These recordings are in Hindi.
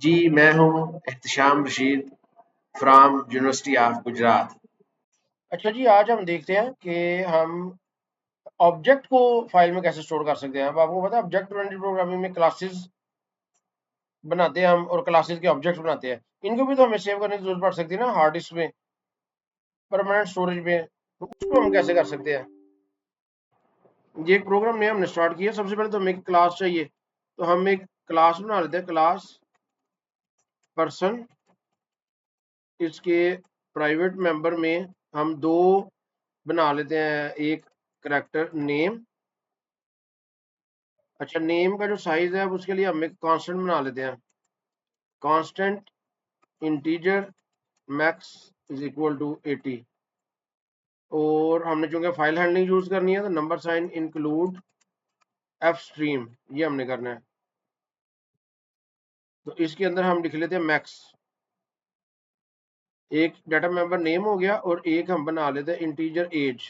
जी, मैं हूँ Ehtesham Rashid from university of Gujarat. अच्छा जी, आज हम देखते हैं कि हम ऑब्जेक्ट को फाइल में कैसे स्टोर कर सकते हैं। अब आपको पता है ऑब्जेक्ट ओरिएंटेड प्रोग्रामिंग में क्लासेस बनाते हैं हम और क्लासेस के ऑब्जेक्ट्स बनाते हैं। इनको भी तो हमें सेव करने की जरूरत पड़ सकती है ना, हार्ड डिस्क में, परमानेंट स्टोरेज में। तो उसको हम कैसे कर सकते हैं? ये एक प्रोग्राम ने हमने स्टार्ट किया। सबसे पहले तो हमें एक क्लास चाहिए, तो हम एक क्लास बना लेते हैं, क्लास पर्सन। इसके प्राइवेट मेंबर में हम दो बना लेते हैं, एक करेक्टर नेम। अच्छा, नेम का जो साइज है अब उसके लिए हम एक कांस्टेंट बना लेते हैं, constant integer max is equal to 80। और हमने चूंकि फाइल हैंडलिंग यूज करनी है तो number sign include F stream, ये हमने करना है। तो इसके अंदर हम लिख लेते हैं मैक्स। एक डाटा मेंबर नेम हो गया और एक हम बना लेते हैं इंटीजर एज।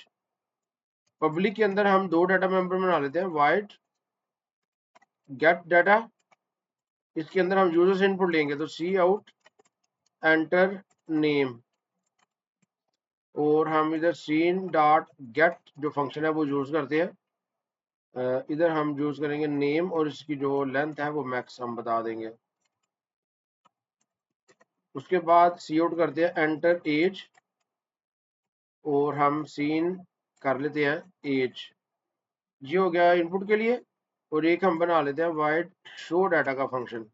पब्लिक के अंदर हम दो डाटा मेंबर बना लेते हैं, वाइड गेट डाटा। इसके अंदर हम यूजर से इनपुट लेंगे, तो सी आउट एंटर नेम। और हम इधर सीन डॉट गेट जो फंक्शन है वो यूज करते हैं। इधर हम यूज करेंगे नेम और इसकी जो लेंथ है वो मैक्स हम बता देंगे। उसके बाद सी आउट करते हैं एंटर एज और हम सीन कर लेते हैं एज। ये हो गया इनपुट के लिए। और एक हम बना लेते हैं वाइड शो डाटा का फंक्शन।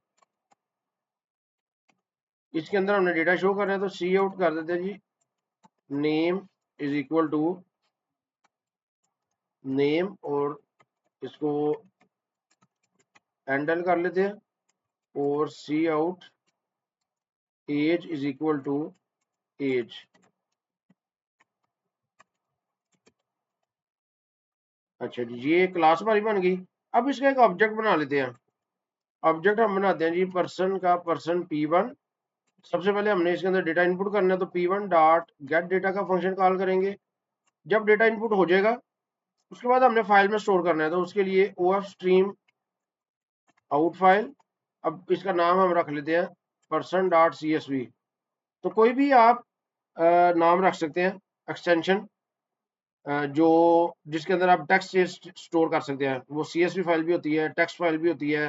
इसके अंदर हमने डेटा शो करना है, तो सी आउट कर देते हैं जी name is equal to name और इसको हैंडल कर लेते हैं। और c out age is equal to age. अच्छा जी, ये क्लास हमारी बन गई। अब इसका एक ऑब्जेक्ट बना लेते हैं। ऑब्जेक्ट हम बनाते हैं जी पर्सन का, पर्सन P1। सबसे पहले हमने इसके अंदर डेटा इनपुट करना है, तो P1 डॉट गेट डेटा का फंक्शन कॉल करेंगे। जब डेटा इनपुट हो जाएगा उसके बाद हमने फाइल में स्टोर करना है, तो उसके लिए OF स्ट्रीम आउट फाइल। अब इसका नाम हम रख लेते हैं पर्सन डॉट CSV। तो कोई भी आप नाम रख सकते हैं, एक्सटेंशन जो जिसके अंदर आप टेक्स्ट स्टोर कर सकते हैं। वो CSV फाइल भी होती है, टेक्स्ट फाइल भी होती है,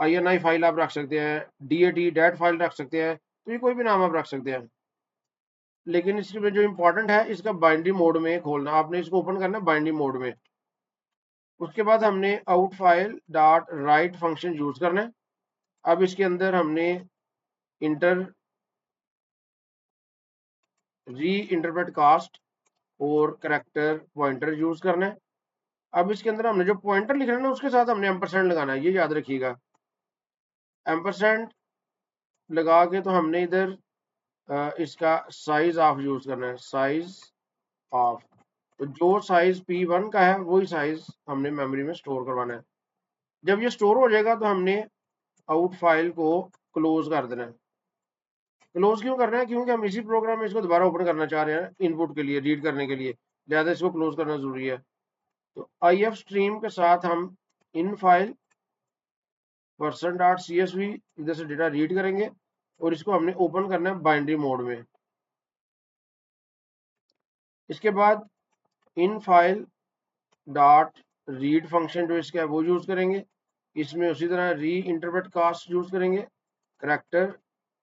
INI फाइल आप रख सकते हैं, DAT डेट फाइल रख सकते हैं। तो ये कोई भी नाम आप रख सकते हैं, लेकिन इसमें जो इम्पोर्टेंट है इसका बाइनरी मोड में खोलना। आपने इसको ओपन करना है बाइनरी मोड में। उसके बाद हमने out file dot right function use करना है। अब इसके अंदर हमने इंटर री इंटरप्रेट कास्ट और करेक्टर पॉइंटर यूज करना है। अब इसके अंदर हमने जो पॉइंटर लिखना है ना उसके साथ हमने एम्परसेंड लगाना है, ये याद रखिएगा। एम्परसेंड लगा के तो हमने इधर इसका साइज ऑफ यूज करना है, साइज ऑफ। तो जो साइज P1 का है वही साइज हमने मेमोरी में स्टोर करवाना है। जब ये स्टोर हो जाएगा तो हमने आउट फाइल को क्लोज कर देना है। क्लोज क्यों करना है? क्योंकि हम इसी प्रोग्राम में इसको दोबारा ओपन करना चाह रहे हैं इनपुट के लिए, रीड करने के लिए, लिहाजा इसको क्लोज करना जरूरी है। तो IF स्ट्रीम के साथ हम in file person dot CSV इधर से डेटा रीड करेंगे और इसको हमने ओपन करना है बाइनरी मोड में। इसके बाद in file dot read function जो इसका है वो यूज करेंगे। इसमें उसी तरह री इंटरप्रेट कास्ट यूज करेंगे, करेक्टर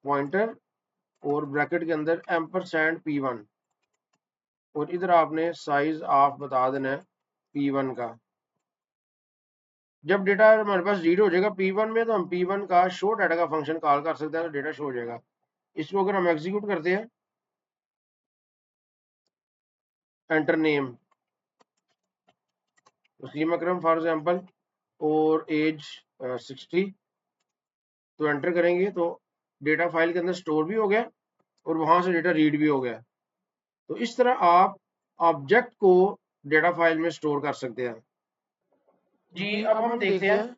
पॉइंटर और ब्रैकेट के अंदर एम्परसैंड P1। और इधर आपने साइज ऑफ बता देना है P1 का। जब डेटा हमारे पास रीड हो जाएगा P1 में तो हम P1 का शो डाटा का फंक्शन कॉल कर सकते हैं, तो डेटा शो हो जाएगा। इसको अगर हम एग्जीक्यूट करते हैं, enter name Wasim Akram for example और एज 60, तो एंटर करेंगे तो डेटा फाइल के अंदर स्टोर भी हो गया और वहां से डेटा रीड भी हो गया। तो इस तरह आप ऑब्जेक्ट को डेटा फाइल में स्टोर कर सकते हैं। जी, जी, अब अब हम हम देखते देखते हैं हैं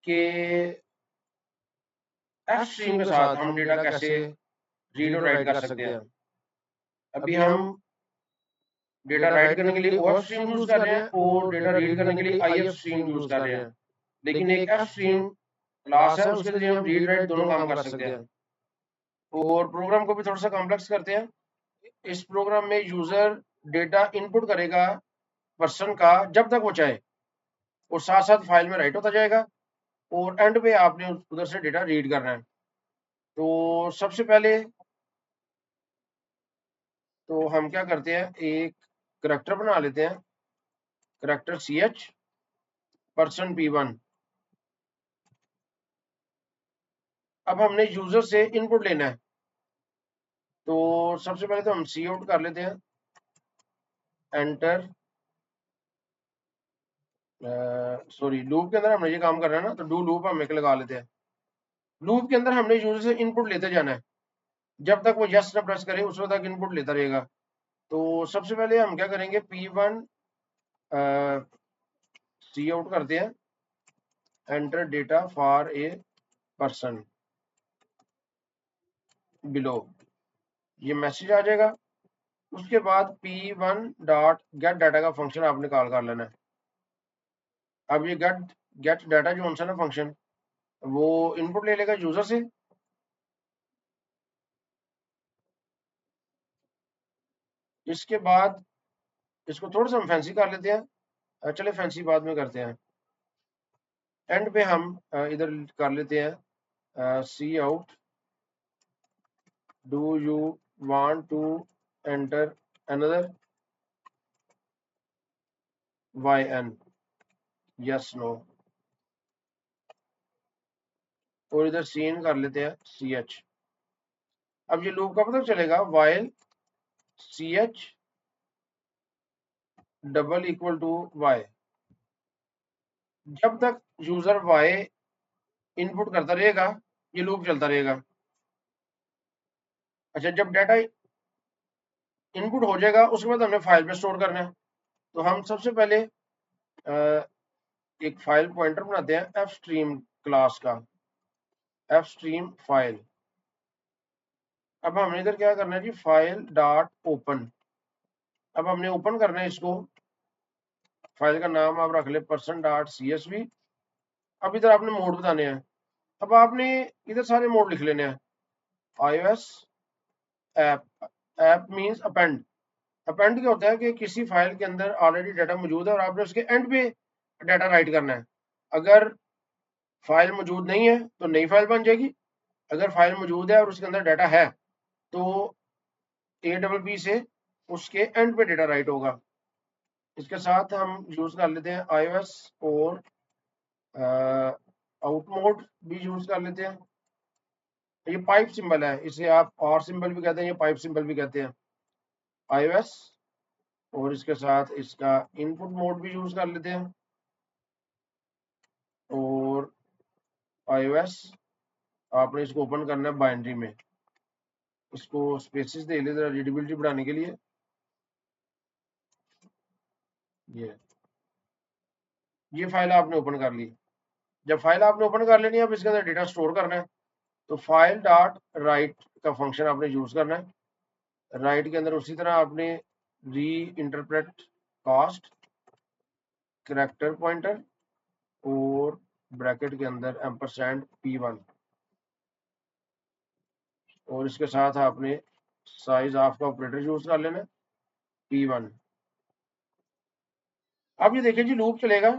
कि कि एफ एफ स्ट्रीम स्ट्रीम के के साथ साथ हम हम डेटा डेटा कैसे कैसे रीड रीड और और राइट राइट कर कर सकते सकते हैं। हैं। अभी अभी हम हम डेटा डेटा राइट राइट करने करने के के लिए लिए OF OF stream stream use use कर कर रहे रहे हैं हैं और और डेटा डेटा रीड रीड करने करने के के लिए लिए IF IF stream stream use use कर कर रहे रहे हैं। हैं। लेकिन लेकिन एक एक F F stream stream class है, उसके जरिए हम रीड राइट दोनों काम कर सकते हैं। और प्रोग्राम को भी थोड़ा सा कॉम्प्लेक्स करते हैं। इस प्रोग्राम में यूजर डेटा इनपुट करेगा पर्सन का जब तक वो चाहे, और साथ साथ फाइल में राइट होता जाएगा, और एंड पे आपने उधर से डेटा रीड करना है। तो सबसे पहले तो हम क्या करते हैं, एक करैक्टर बना लेते हैं, करैक्टर ch पर्सन p1। अब हमने यूजर से इनपुट लेना है, तो सबसे पहले तो हम सी आउट कर लेते हैं, एंटर, सॉरी लूप के अंदर हमने ये काम करना है ना, तो डू लूप हम एक लगा लेते हैं। लूप के अंदर हमने यूजर से इनपुट लेते जाना है, जब तक वो यस ना प्रेस करे उस वक्त तक इनपुट लेता रहेगा। तो सबसे पहले हम क्या करेंगे, p1 सी आउट करते हैं, enter data for a person below, ये मैसेज आ जाएगा। उसके बाद p1 डॉट गेट डाटा का फंक्शन आपने कॉल कर लेना है। अब ये गेट डाटा जो सा ना फंक्शन, वो इनपुट ले लेगा यूजर से। इसके बाद इसको थोड़ा सा हम फैंसी कर लेते हैं, चले फैंसी बाद में करते हैं। एंड पे हम इधर कर लेते हैं c out, do you want to enter another yn, yes no, और इधर सीन कर लेते हैं ch। अब ये लूप कब तक चलेगा, while ch double equal to y, जब तक यूजर y इनपुट करता रहेगा ये लूप चलता रहेगा। अच्छा, जब डाटा इनपुट हो जाएगा उसके बाद हमने फाइल पे स्टोर करना है। तो हम सबसे पहले एक फाइल पॉइंटर बनाते हैं एफ स्ट्रीम क्लास का, एफ स्ट्रीम फाइल। अब हमने इधर क्या करना है जी, फाइल डॉट ओपन। अब हमने ओपन करना है इसको, फाइल का नाम आप रख ले पर्सन डॉट csv। अब इधर आपने मोड बताने हैं। अब आपने इधर सारे मोड लिख लेने हैं, iOS app, app means append. Append क्या होता है कि किसी फाइल के अंदर ऑलरेडी डाटा मौजूद है और आपने उसके एंड पे डाटा राइट करना है। अगर फाइल मौजूद नहीं है तो नई फाइल बन जाएगी, अगर फाइल मौजूद है और उसके अंदर डाटा है तो AWP से उसके एंड पे डाटा राइट होगा। इसके साथ हम यूज कर लेते हैं iOS और आउट मोड भी यूज कर लेते हैं। ये पाइप सिंबल है, इसे आप और सिंबल भी कहते हैं, ये पाइप सिंबल भी कहते हैं, iOS। और इसके साथ इसका इनपुट मोड भी यूज कर लेते हैं, और iOS आपने इसको ओपन करना है बाइनरी में, इसको स्पेसिस दे ले जरा रीडेबिलिटी बढ़ाने के लिए। ये फाइल आपने ओपन कर ली। जब फाइल आपने ओपन कर लेनी है, अब इसके अंदर डेटा स्टोर करना है, तो फाइल डॉट राइट का फंक्शन आपने यूज करना है। राइट के अंदर उसी तरह आपने री इंटरप्रेट कास्ट, करैक्टर पॉइंटर और ब्रैकेट के अंदर एम्परसैंड p1, और इसके साथ आपने साइज ऑफ का ऑपरेटर यूज कर लेना p1। अब ये देखिए जी, लूप चलेगा,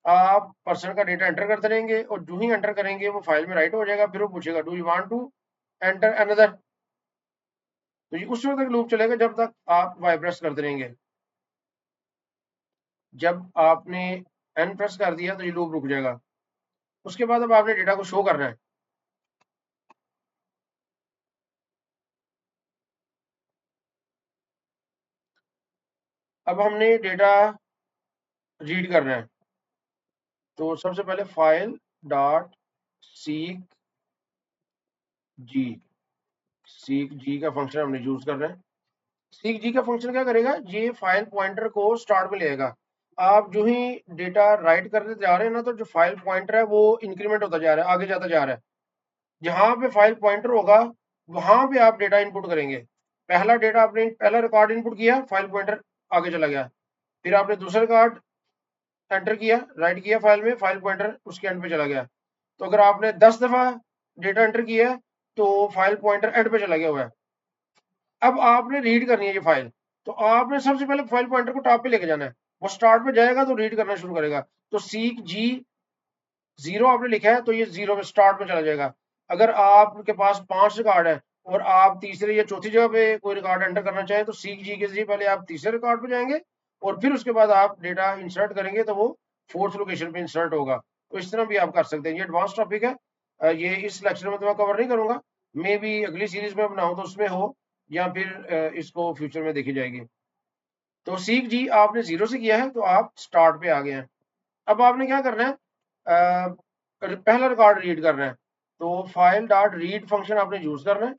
आप पर्सन का डेटा एंटर करते रहेंगे और जो ही एंटर करेंगे वो फाइल में राइट हो जाएगा। फिर वो पूछेगा do you want to enter another, तो ये उस वक्त तक लूप चलेगा जब तक आप वाई प्रेस करते रहेंगे। जब आपने एन प्रेस कर दिया तो ये लूप रुक जाएगा। उसके बाद अब आपने डेटा को शो करना है। अब हमने डेटा रीड करना है, तो सबसे पहले फाइल डॉट सीक जी का फंक्शन हमने यूज करना है। सीक जी का फंक्शन क्या करेगा, ये फाइल पॉइंटर को स्टार्ट में लेगा। आप जो ही डेटा राइट करते जा रहे हैं ना, तो जो फाइल पॉइंटर है वो इंक्रीमेंट होता जा रहा है, आगे जाता जा रहा है। जहां पे फाइल पॉइंटर होगा वहां पे आप डेटा इनपुट करेंगे। पहला डेटा आपने पहला रिकॉर्ड इनपुट किया, फाइल पॉइंटर आगे चला गया। फिर आपने दूसरा रिकॉर्ड एंटर किया, राइट किया फाइल में, फाइल पॉइंटर उसके एंड पे चला गया। तो अगर आपने 10 दफा डेटा एंटर किया है तो फाइल पॉइंटर एंड पे चला गया हुआ है। अब आपने रीड करनी है ये फाइल, तो आपने सबसे पहले फाइल पॉइंटर को टॉप पे लेके जाना है। वो स्टार्ट पे जाएगा तो रीड करना शुरू करेगा। तो सीक जी 0 आपने लिखा है तो ये 0 पे स्टार्ट पे चला जाएगा। अगर आपके पास 5 रिकॉर्ड है और आप तीसरे या चौथी जगह पे कोई रिकॉर्ड एंटर करना चाहें तो सीक जी के जरिए पहले आप तीसरे रिकॉर्ड पे जाएंगे और फिर उसके बाद आप डेटा इंसर्ट करेंगे तो वो फोर्थ लोकेशन पे इंसर्ट होगा। तो इस तरह भी आप कर सकते हैं। ये एडवांस टॉपिक है, ये इस लेक्चर में तो मैं कवर नहीं करूंगा। मे भी अगली सीरीज में बनाऊं तो उसमें हो, या फिर इसको फ्यूचर में देखी जाएगी। तो सीख जी आपने 0 से किया है तो आप स्टार्ट पे आ गए हैं। अब आपने क्या करना है, पहला रिकॉर्ड रीड करना है। तो फाइल डॉट रीड फंक्शन आपने यूज करना है।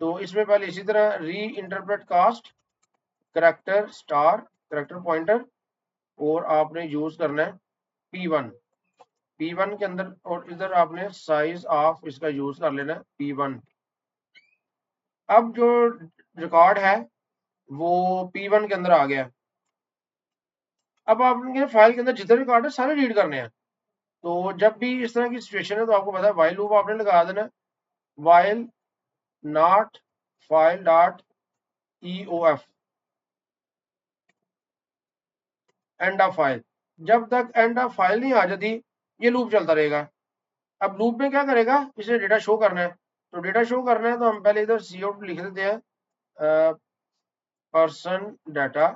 तो इसमें पहले इसी तरह reinterpret cast character star character pointer, और आपने यूज करना है P1। P1 के अंदर और इधर आपने साइज ऑफ इसका यूज कर लेना है P1। अब जो रिकॉर्ड है वो P1 के अंदर आ गया। अब आपने फाइल के अंदर जितने रिकॉर्ड है सारे रीड करने हैं। तो जब भी इस तरह की सिचुएशन है तो आपको पता है वाइल लूप आपने लगा देना है। While not file dot EOF end of file. जब तक एंड ऑफ फाइल नहीं आ जाती ये लूप चलता रहेगा। अब लूप में क्या करेगा, इसे डेटा शो करना है। तो डेटा शो करना है तो हम पहले इधर COUT लिख देते हैं, person data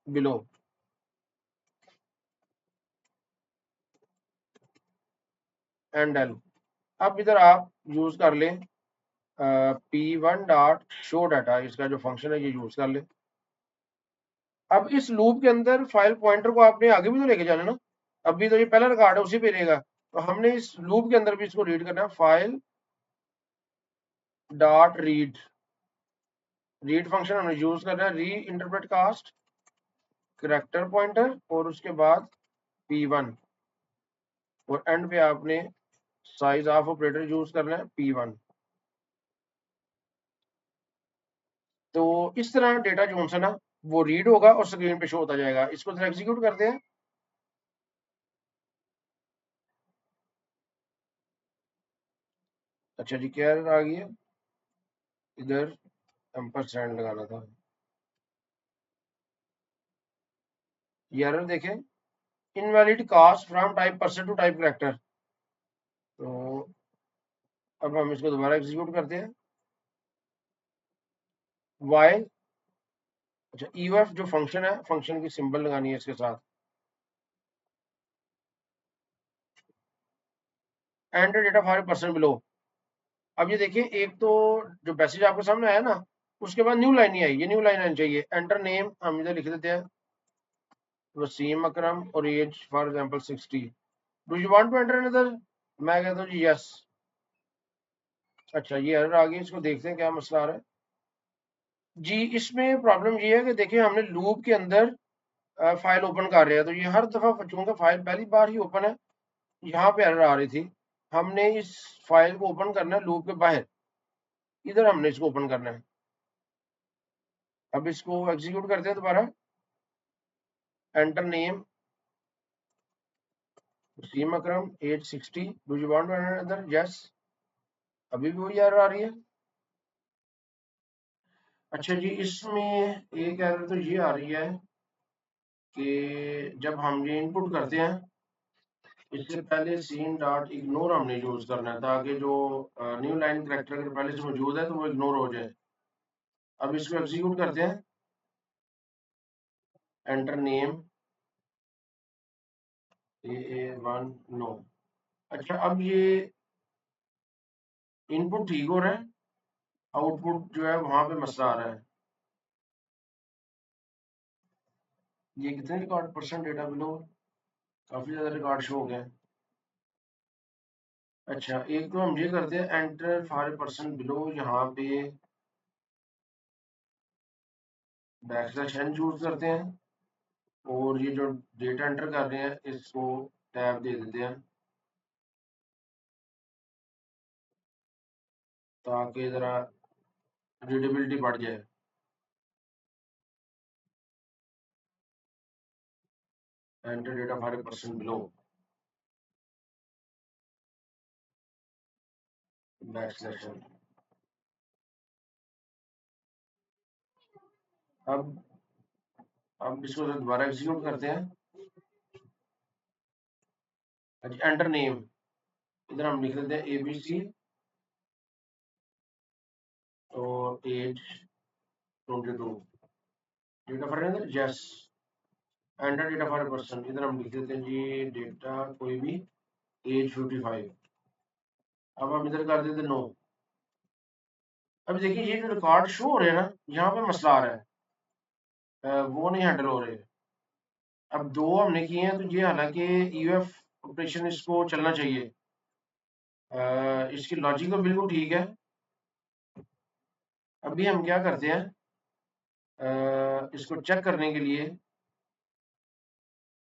below and L. अब इधर आप यूज कर लें P1 डॉट शो डाटा, इसका जो फंक्शन है ये यूज कर लें। अब इस लूप के अंदर फाइल पॉइंटर को आपने आगे भी तो लेके जाना ना। अभी तो ये पहला रिकॉर्ड है उसी पे रहेगा, तो हमने इस लूप के अंदर भी इसको रीड करना है। File dot read, read function हमने यूज करना है री इंटरप्रेट कास्ट करेक्टर पॉइंटर और उसके बाद P1, और एंड पे आपने साइज ऑफ ऑपरेटर यूज करना है P1। तो इस तरह डेटा जो है ना वो रीड होगा और स्क्रीन पे शो होता जाएगा। इसको जरा एग्जीक्यूट करते हैं। अच्छा जी, क्या एरर आ गई है, इधर एम्परसैंड लगाना था। ये एरर देखें, invalid cast from type person to type character. तो अब हम इसको दोबारा एग्जीक्यूट करते हैं। वाइल, अच्छा EOF जो फंक्शन है, फंक्शन की सिंबल लगानी है इसके साथ। Enter data for person below. अब ये देखिए, एक तो जो मैसेज आपके सामने आया ना उसके बाद न्यू लाइन नहीं आई, ये न्यू लाइन आनी चाहिए। एंटर नेम हम इधर लिख देते हैं वसीम अकरम और age for example 60। Do you want to enter another, मैं कहता हूँ जी यस। अच्छा ये एरर आ गई, इसको देखते हैं क्या मसला आ रहा है जी। इसमें प्रॉब्लम ये है कि देखिए हमने लूप के अंदर फाइल ओपन कर रहे हैं तो ये हर दफा चूंकि फाइल पहली बार ही ओपन है, यहाँ पे एरर आ रही थी। हमने इस फाइल को ओपन करना है लूप के बाहर, इधर हमने इसको ओपन करना है। अब इसको एग्जीक्यूट करते हैं दोबारा। Enter name Wasim Akram age 60, do you want to enter another, yes. अभी भी वही एरर आ रही है। अच्छा जी, इसमें एक एरर तो ये आ रही है कि जब हम ये इनपुट करते हैं इससे पहले सीन डॉट इग्नोर हमने यूज करना है ताकि जो न्यू लाइन करेक्टर अगर पहले से मौजूद है तो वो इग्नोर हो जाए। अब इसको एग्जीक्यूट करते हैं। Enter name AA1 no. अच्छा अब ये इनपुट ठीक हो रहा है, आउटपुट जो है वहां पे मसला आ रहा है। ये कितने रिकॉर्ड परसेंट डेटा बिलो, काफी ज्यादा रिकॉर्ड शो हो गए। अच्छा एक तो हम ये करते हैं एंटर फॉर परसेंट बिलो, यहाँ पे बैकस्लैश n यूज करते हैं और ये जो डेटा एंटर कर रहे हैं इसको टैब दे देते हैं ताकि जरा रीडेबिलिटी बढ़ जाए। Enter data for percent below. Backslash. अब इसको दोबारा एग्जीक्यूट करते हैं। एंटर नेम, इधर हम लिख लेते हैं ABC और age 22, data for yes, enter data for person, इधर हम लिख देते हैं जी डेटा कोई भी, एज 55। अब हम इधर कर देते नो। अब देखिए ये जो रिकॉर्ड शो हो रहे हैं ना, यहाँ पे मसला आ रहा है, वो नहीं हैंडल हो रहे। अब 2 हमने किए हैं, तो ये हालांकि EOF ऑपरेशन इसको चलना चाहिए, इसकी लॉजिक तो बिल्कुल ठीक है। अभी हम क्या करते हैं, इसको चेक करने के लिए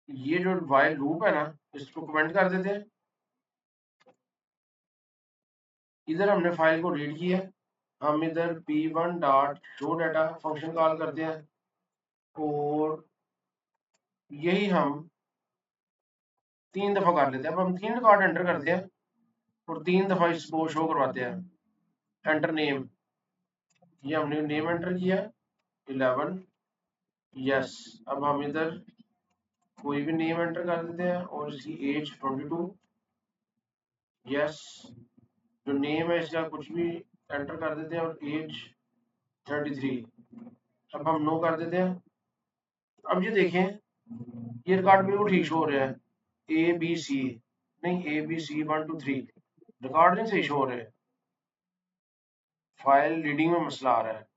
ये जो वाइल लूप है ना, इसको कमेंट कर देते हैं। इधर हमने फाइल को रीड किया, हम इधर p1 dot show data function call करते हैं, और यही हम 3 दफा कर लेते हैं। अब हम 3 रिकॉर्ड एंटर करते हैं और 3 दफा इसको शो करवाते हैं। एंटर नेम, ये हमने नेम एंटर किया 11, यस। अब हम इधर कोई भी नेम एंटर कर देते हैं और इसकी एज 22, यस। जो नेम है इसका कुछ भी एंटर कर देते हैं और एज 33। अब हम नो कर देते हैं। अब ये देखें, ये रिकॉर्ड बिल्कुल ठीक शो हो रहा है, ABC नहीं, ABC 1 2 3 रिकॉर्ड नहीं सही शो हो रहे, फाइल रीडिंग में मसला आ रहा है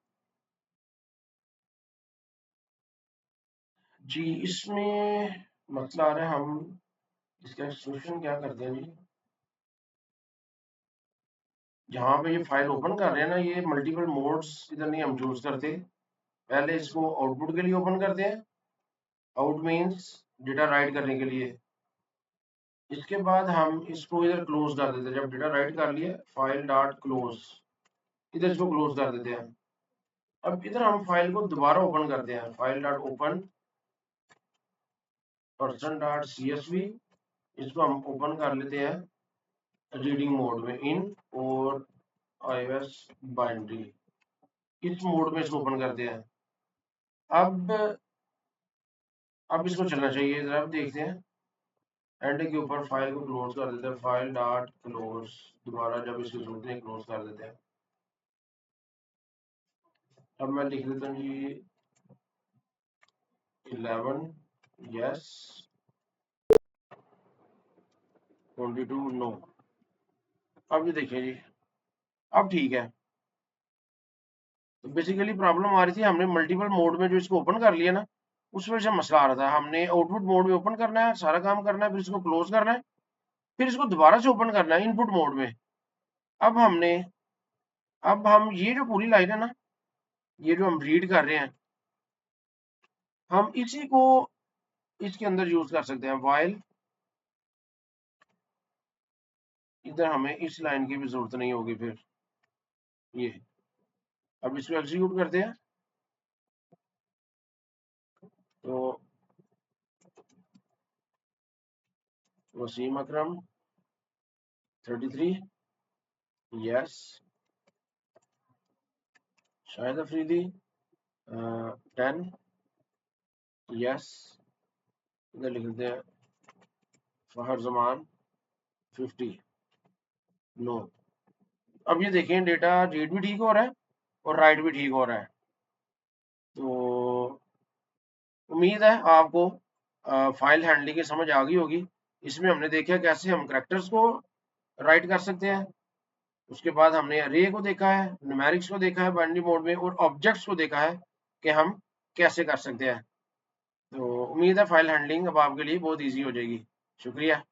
जी। इसमें मसला आ रहा है, हम इसका सोल्यूशन क्या करते हैं जी। जहाँ पे ये फाइल ओपन कर रहे हैं ना, ये मल्टीपल मोड्स इधर नहीं हम चूज करते। पहले इसको आउटपुट के लिए ओपन करते हैं, आउट मीन्स डेटा राइट करने के लिए। इसके बाद हम इसको इधर क्लोज कर देते हैं। जब डेटा राइट कर लिए, फाइल डॉट क्लोज, इधर इसको क्लोज कर देते हैं। अब इधर हम फाइल को दोबारा ओपन करते हैं, file dot open person dot CSV, इसको हम ओपन कर लेते हैं रीडिंग मोड में, इन और iOS बाइनरी, इस मोड में इसको ओपन करते हैं। अब इसको चलना चाहिए। इधर आप देखते हैं एंड के ऊपर फाइल को क्लोज कर देते हैं, फाइल डॉट क्लोज, दोबारा जब इसकी जरूरत है क्लोज कर देते हैं। अब मैं लिख देता हूँ जी 11, यस, 22 नो। अब ये देखिए जी, अब ठीक है। तो बेसिकली प्रॉब्लम आ रही थी, हमने मल्टीपल मोड में जो इसको ओपन कर लिया ना, उस वजह से मसला आ रहा था। हमने आउटपुट मोड में ओपन करना है, सारा काम करना है, फिर इसको क्लोज करना है, फिर इसको दोबारा से ओपन करना है इनपुट मोड में। अब हम ये जो पूरी लाइन है ना, ये जो हम रीड कर रहे हैं, हम इसी को इसके अंदर यूज कर सकते हैं। वाइल, इधर हमें इस लाइन की भी जरूरत नहीं होगी फिर ये। अब इसको एग्जीक्यूट करते हैं, तो वसीम अकरम 33, यस। शाहिद अफरीदी 10, यस। इधर लिख देते हैं फहर जमान 50, नो। अब ये देखें, डेटा रीड भी ठीक हो रहा है और राइट भी ठीक हो रहा है। तो उम्मीद है आपको फाइल हैंडलिंग की समझ आ गई होगी। इसमें हमने देखा कैसे हम करैक्टर्स को राइट कर सकते हैं, उसके बाद हमने अरे को देखा है, न्यूमेरिक्स को देखा है बाइनरी मोड में, और ऑब्जेक्ट्स को देखा है कि हम कैसे कर सकते हैं। तो उम्मीद है फाइल हैंडलिंग अब आपके लिए बहुत ईजी हो जाएगी। शुक्रिया।